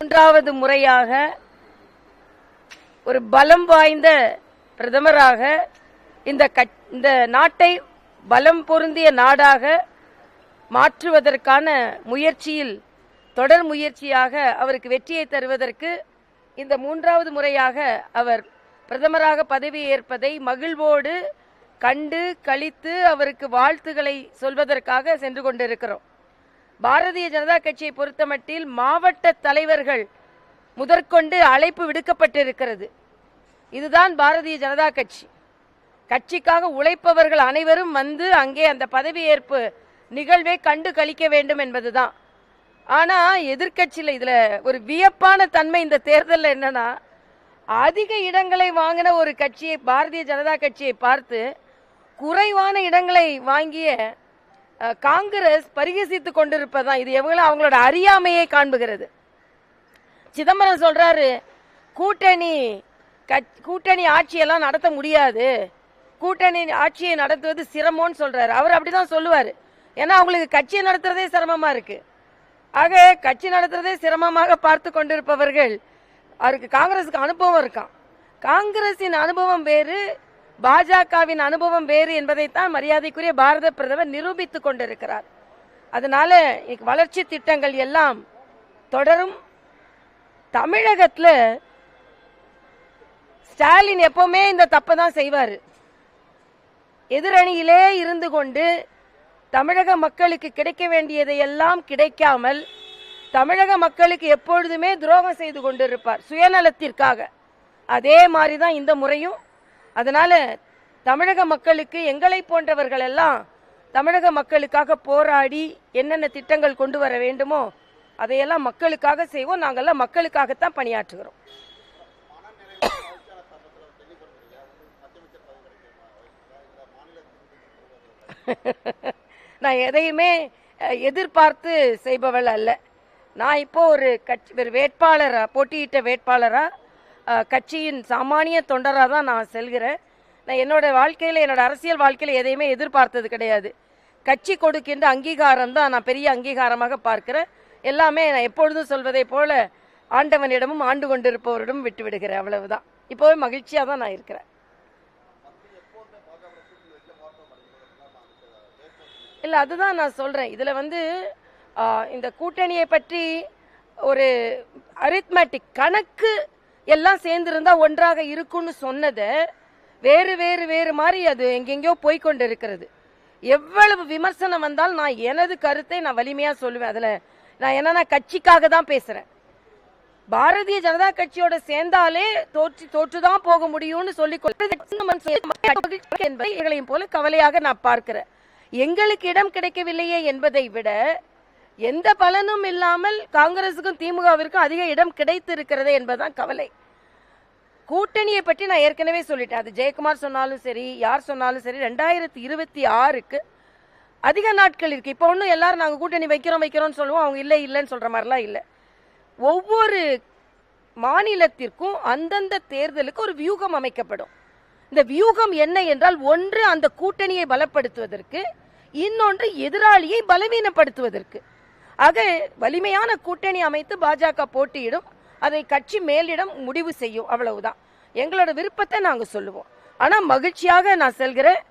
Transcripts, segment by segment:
மூன்றாவது முறையாக ஒரு பலம் வாய்ந்த பிரதமராக இந்த நாட்டை பலம் பொருந்திய நாடாக மாற்றுவதற்கான முயற்சியில் தொடர் முயற்சியாக அவருக்கு வெற்றியை தருவதற்கு இந்த மூன்றாவது முறையாக அவர் பிரதமராக பதவி ஏற்பதை மகிழ்வோடு கண்டு கழித்து அவருக்கு வாழ்த்துக்களை சொல்வதற்காக சென்று கொண்டிருக்கிறோம். பாரதிய ஜனதா கட்சியை பொறுத்தமட்டில் மாவட்ட தலைவர்கள் முதற்கொண்டு அழைப்பு விடுக்கப்பட்டிருக்கிறது. இதுதான் பாரதிய ஜனதா கட்சி. கட்சிக்காக உழைப்பவர்கள் அனைவரும் வந்து அங்கே அந்த பதவியேற்பு நிகழ்வை கண்டு கழிக்க வேண்டும் என்பதுதான். ஆனா எதிர்கட்சியில் இதுல ஒரு வியப்பான தன்மை இந்த தேர்தலில் என்னன்னா, அதிக இடங்களை வாங்கின ஒரு கட்சியை பாரதிய ஜனதா கட்சியை பார்த்து குறைவான இடங்களை வாங்கிய காங்கிரஸ் பரிகசித்துக் கொண்டிருப்பதுதான். இது எவ்வளவு அவங்களோட அறியாமையை காண்புகிறது. சிதம்பரம் சொல்றாரு, கூட்டணி ஆட்சியெல்லாம் நடத்த முடியாது, கூட்டணி ஆட்சியை நடத்துவது சிரமம்னு சொல்றாரு. அவர் அப்படிதான் சொல்லுவாரு. ஏன்னா அவங்களுக்கு கட்சியை நடத்துறதே சிரமமா இருக்கு. ஆக கட்சி நடத்துறதே சிரமமாக பார்த்து கொண்டிருப்பவர்கள், அவருக்கு காங்கிரஸுக்கு அனுபவம் இருக்கான். காங்கிரசின் அனுபவம் வேறு, பாஜகவின் அனுபவம் வேறு என்பதைத்தான் மரியாதைக்குரிய பாரத பிரதமர் நிரூபித்துக் கொண்டிருக்கிறார். அதனால வளர்ச்சி திட்டங்கள் எல்லாம் தொடரும். தமிழகத்துல ஸ்டாலின் எப்பவுமே இந்த தப்பை தான் செய்வாரு. எதிரணியிலே இருந்து கொண்டு தமிழக மக்களுக்கு கிடைக்க வேண்டியதையெல்லாம் கிடைக்காமல் தமிழக மக்களுக்கு எப்பொழுதுமே துரோகம் செய்து கொண்டிருப்பார் சுயநலத்திற்காக. அதே மாதிரிதான் இந்த முறையும். அதனால தமிழக மக்களுக்கு எங்களை போன்றவர்கள் எல்லாம் தமிழக மக்களுக்காக போராடி என்னென்ன திட்டங்கள் கொண்டு வர வேண்டுமோ அதையெல்லாம் மக்களுக்காக செய்வோம். நாங்கெல்லாம் மக்களுக்காகத்தான் பணியாற்றுகிறோம். நான் எதையுமே எதிர்பார்த்து செய்பவள் அல்ல. நான் இப்போ ஒரு வேட்பாளரா, போட்டியிட்ட வேட்பாளரா, கட்சியின் சாமானிய தொண்டராக தான் நான் செல்கிறேன். நான் என்னோட வாழ்க்கையில், என்னோட அரசியல் வாழ்க்கையில் எதையுமே எதிர்பார்த்தது கிடையாது. கட்சி கொடுக்கின்ற அங்கீகாரம் தான் நான் பெரிய அங்கீகாரமாக பார்க்கிறேன். எல்லாமே நான் எப்பொழுதும் சொல்வதை போல ஆண்டவனிடமும் ஆண்டு கொண்டிருப்பவரிடம் விட்டு விடுகிறேன். அவ்வளவுதான். இப்போவே மகிழ்ச்சியாக தான் நான் இருக்கிறேன். இல்லை, அதுதான் நான் சொல்றேன். இதுல இந்த கூட்டணியை பற்றி ஒரு அரித்மெட்டிக் கணக்கு எல்லாம் சேர்ந்திருந்தா ஒன்றாக இருக்கும்னு சொன்னதை வேறு வேறு வேறு மாதிரி அது எங்கெங்கயோ போய்கொண்டு இருக்கிறது. எவ்வளவு விமர்சனம் வந்தால் நான் எனது கருத்தை நான் வலிமையா சொல்லுவேன். அதுல நான் என்னன்னா கட்சிக்காக தான் பேசுறேன். பாரதிய ஜனதா கட்சியோட சேர்ந்தாலே தோற்றுதான் போக முடியும்னு சொல்லிக் என்பதையும் போல கவலையாக நான் பார்க்கிறேன். எங்களுக்கு இடம் கிடைக்கவில்லையே என்பதை விட எந்த பலனும் இல்லாமல் காங்கிரசுக்கும் திமுகவிற்கும் அதிக இடம் கிடைத்திருக்கிறது என்பதுதான் கவலை. கூட்டணியை பற்றி நான் ஏற்கனவே சொல்லிட்டேன். அது ஜெயக்குமார் சொன்னாலும் சரி, யார் சொன்னாலும் சரி, 2026க்கு அதிக நாட்கள் இருக்கு. இப்போ ஒன்றும் எல்லாரும் நாங்கள் கூட்டணி வைக்கிறோம்னு சொல்லுவோம், அவங்க இல்லை இல்லைன்னு சொல்ற மாதிரிலாம் இல்லை. ஒவ்வொரு மாநிலத்திற்கும் அந்தந்த தேர்தலுக்கு ஒரு வியூகம் அமைக்கப்படும். இந்த வியூகம் என்ன என்றால், ஒன்று அந்த கூட்டணியை பலப்படுத்துவதற்கு, இன்னொன்று எதிராளியை பலவீனப்படுத்துவதற்கு. ஆக வலிமையான கூட்டணி அமைத்து பாஜக போட்டியிடும், அதை கட்சி மேலிடம் முடிவு செய்யும். அவ்வளவுதான். எங்களோட விருப்பத்தை நாங்கள் சொல்லுவோம். ஆனால் மகிழ்ச்சியாக நான் செல்கிறேன்.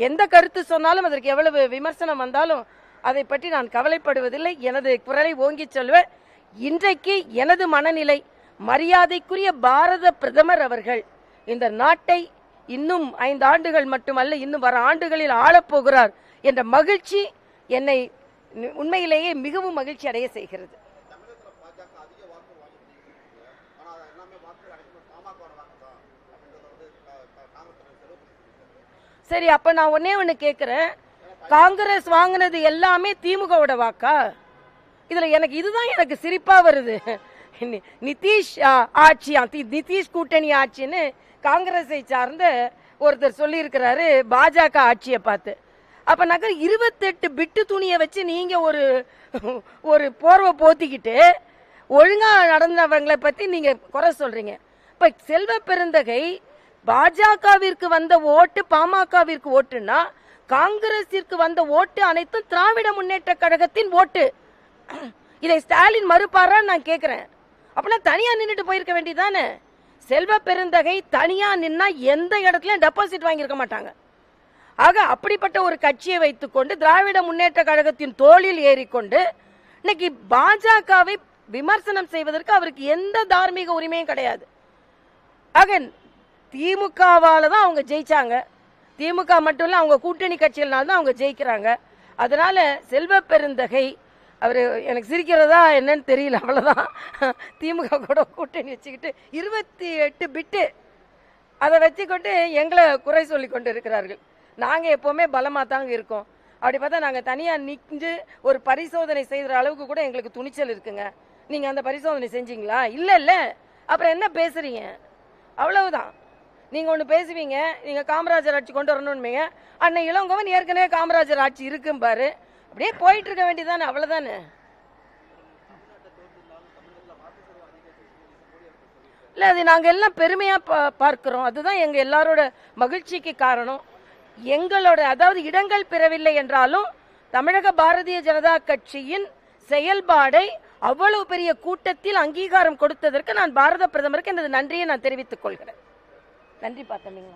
எந்த கருத்து சொன்னாலும் அதற்கு எவ்வளவு விமர்சனம் வந்தாலும் அதை பற்றி நான் கவலைப்படுவதில்லை. எனது குரலை ஓங்கி சொல்வேன். இன்றைக்கு எனது மனநிலை, மரியாதைக்குரிய பாரத பிரதமர் அவர்கள் இந்த நாட்டை இன்னும் 5 ஆண்டுகள் மட்டுமல்ல, இன்னும் வர ஆண்டுகளில் ஆளப்போகிறார் என்ற மகிழ்ச்சி என்னை உண்மையிலேயே மிகவும் மகிழ்ச்சி அடைய செய்கிறது. சரி, அப்ப நான் ஒண்ணு கேட்கிறேன். காங்கிரஸ் வாங்கினது எல்லாமே திமுகவோட வாக்கா? இதுல இதுதான் எனக்கு சிரிப்பா வருது. நிதிஷ் ஆட்சியா, நிதிஷ் கூட்டணி ஆட்சின்னு காங்கிரஸை சார்ந்த ஒருத்தர் சொல்லி இருக்கிறாரு பாஜக ஆட்சியை பார்த்து. அப்ப நகர் 28 பிட்டு துணியை வச்சு நீங்க ஒரு போர்வை போத்திக்கிட்டு ஒழுங்கா நடந்தவங்களை பத்தி நீங்க குறை சொல்றீங்க. இப்ப செல்வ பெருந்தகை பாஜகவிற்கு வந்த ஓட்டு பாமகவிற்கு ஓட்டுன்னா, காங்கிரசிற்கு வந்த ஓட்டு அனைத்தும் திராவிட முன்னேற்ற கழகத்தின் ஓட்டு. இதை ஸ்டாலின் மறுப்பாரான்னு நான் கேட்கிறேன். அப்படின்னா தனியா நின்றுட்டு போயிருக்க வேண்டியதானே. செல்வ பெருந்தகை தனியா நின்னா எந்த இடத்துலயும் டெபாசிட் வாங்கியிருக்க மாட்டாங்க. ஆக அப்படிப்பட்ட ஒரு கட்சியை வைத்துக்கொண்டு திராவிட முன்னேற்ற கழகத்தின் தோளில் ஏறிக்கொண்டு இன்னைக்கு பாஜகவை விமர்சனம் செய்வதற்கு அவருக்கு எந்த தார்மீக உரிமையும் கிடையாது. ஆக திமுகவால தான் அவங்க ஜெயிச்சாங்க. திமுக மட்டும் இல்ல, அவங்க கூட்டணி கட்சிகள்னால தான் அவங்க ஜெயிக்கிறாங்க. அதனால செல்வ பெருந்தகை அவரு எனக்கு சிரிக்கிறதா என்னன்னு தெரியல, அவ்வளவுதான். திமுக கூட கூட்டணி வச்சுக்கிட்டு 28 பிட்டு அதை வச்சுக்கொண்டு எங்களை குறை சொல்லி கொண்டு இருக்கிறார்கள். நாங்க எப்பவுமே பலமா தாங்க இருக்கோம். அப்படி பார்த்தா நாங்க தனியா நின்று ஒரு பரிசோதனை செய்யற அளவுக்கு கூட எங்களுக்கு துணிச்சல் இருக்குங்க. நீங்க அந்த பரிசோதனை செஞ்சீங்களா? இல்ல இல்ல, அப்புறம் என்ன பேசுறீங்க? அவ்வளவுதான். நீங்க ஒண்ணு பேசுவீங்க, நீங்க காமராஜர் ஆட்சி கொண்டு வரணும்னு. அன்னை இளங்கோவன் ஏற்கனவே காமராஜர் ஆட்சி இருக்கும் பாரு, அப்படியே போயிட்டு இருக்க வேண்டியதானே, அவ்வளவுதானே. இல்ல, அது நாங்க எல்லாம் பெருமையா பார்க்கிறோம். அதுதான் எங்க எல்லாரோட மகிழ்ச்சிக்கு காரணம். எங்களோட அதாவது இடங்கள் பெறவில்லை என்றாலும் தமிழக பாரதிய ஜனதா கட்சியின் செயல்பாடை அவ்வளவு பெரிய கூட்டத்தில் அங்கீகாரம் கொடுத்ததற்கு நான் பாரத பிரதமருக்கு எனது நன்றியை நான் தெரிவித்துக் கொள்கிறேன். நன்றி பார்த்தீங்களா.